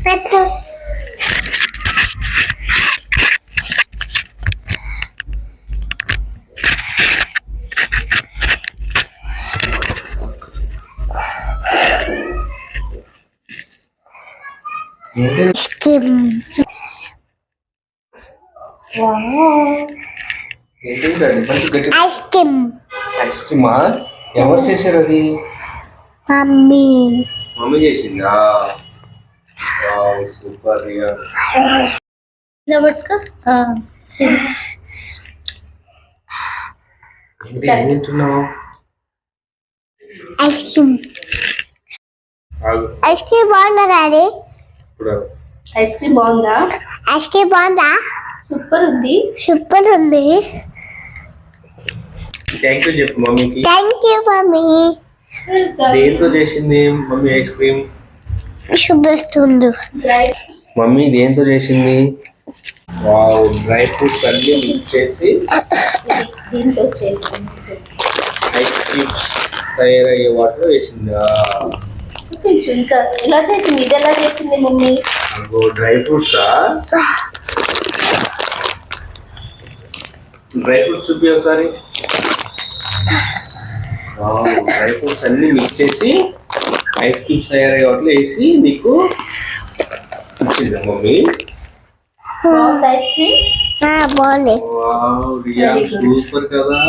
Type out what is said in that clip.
పెట్టు. Ice cream. Ice cream. Ice క్రీమా? ఎవరు చేశారు అది? మమ్మీ. మమ్మీ చేసిందా? సూపర్. ఏం తింటున్నావు? Ice cream. ఐస్ క్రీమ్ బాగుందా డాడీ? ఐస్ క్రీమ్ బాగుందా? ఐస్ క్రీమ్ బాగుందా? సూపర్ ఉంది. సూపర్ ఉంది. థ్యాంక్ యూ చెప్పు మమ్మీకి. Thank you mummy. దేంతో చేసింది మమ్మీ ఐస్ క్రీమ్? చూపిస్తుంది. మమ్మీ దేంతో చేసింది? వావ్, డ్రై ఫ్రూట్స్ అన్ని మిక్స్ చేసి దీంతో చేసింది. ఐస్ క్రీమ్ తయారయ్యే వాటర్ వేసిందా? చూపించు ఇంకా ఎలా చేసింది. ఇది ఎలా చేసింది మమ్మీ? డ్రై ఫ్రూట్సా? డ్రై ఫ్రూట్స్ చూపి ఒకసారి. డ్రై ఫ్రూట్స్ అన్ని మిక్స్ చేసి ఐస్ క్రీమ్స్ తయారయ్యే వాటిలో వేసి నీకు ఇచ్చిందా మమ్మీ? బాగుంది ఐస్ క్రీమ్. బాగుంది. వావ్ రియా, సూపర్ కదా.